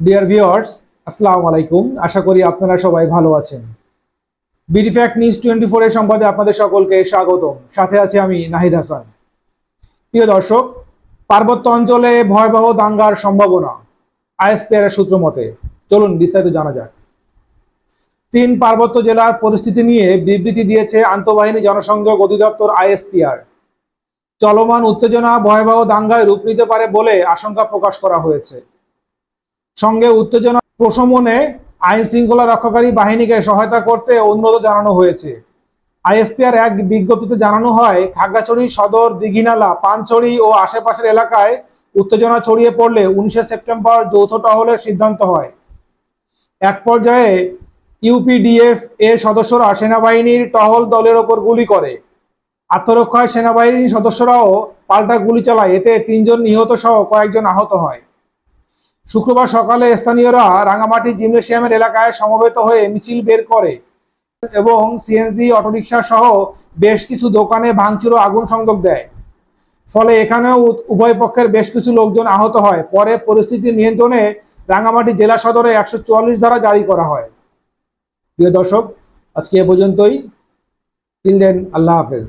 Dear viewers, আসসালামু আলাইকুম। আশা করি আপনারা সবাই ভালো আছেন। বিডি ফ্যাক্ট নিউজ 24 এর সংবাদে আপনাদের সকলকে স্বাগতম। সাথে আছি আমি নাহিদ হাসান। প্রিয় দর্শক, পার্বত্য অঞ্চলে ভয়াবহ দাঙ্গার সম্ভাবনা আইএসপিআর এর সূত্র মতে। চলুন বিস্তারিত জানা যাক। 3 পার্বত্য জেলার পরিস্থিতি নিয়ে বিবৃতি দিয়েছে আন্তঃবাহিনী জনসংযোগ অধিদপ্তর আইএসপিআর। চলমান উত্তেজনা ভয়াবহ দাঙ্গায় রূপ নিতে পারে বলে আশঙ্কা প্রকাশ করা হয়েছে। সঙ্গে উত্তেজনা প্রশমনে আইন শৃঙ্খলা রক্ষাকারী বাহিনীকে সহায়তা করতে অনুরোধ জানানো হয়েছে। আইএসপিআর এক বিজ্ঞপ্তিতে জানানো হয়, খাগড়াছড়ি সদর, দিঘিনালা, পানছড়ি ও আশেপাশের এলাকায় উত্তেজনা ছড়িয়ে পড়লে 19 সেপ্টেম্বর যৌথ টহলের সিদ্ধান্ত হয়। এক পর্যায়ে ইউপিডিএফ এর সদস্যরা সেনাবাহিনীর টহল দলের ওপর গুলি করে। আত্মরক্ষায় সেনাবাহিনীর সদস্যরাও পাল্টা গুলি চালায়। এতে 3 জন নিহত সহ কয়েকজন আহত হয়। শুক্রবার সকালে স্থানীয়রা রাঙামাটি জিমনেশিয়ামের এলাকায় সমবেত হয়ে মিছিল বের করে এবং সিএনজি, অটোরিকশা সহ বেশ কিছু দোকানে ভাঙচুর ও আগুন সংযোগ দেয়। ফলে এখানেও উভয় পক্ষের বেশ কিছু লোকজন আহত হয়। পরে পরিস্থিতি নিয়ন্ত্রণে রাঙামাটি জেলা সদরে 144 ধারা জারি করা হয়। প্রিয় দর্শক, আজকে এ পর্যন্তই। টিল দেন, আল্লাহ হাফেজ।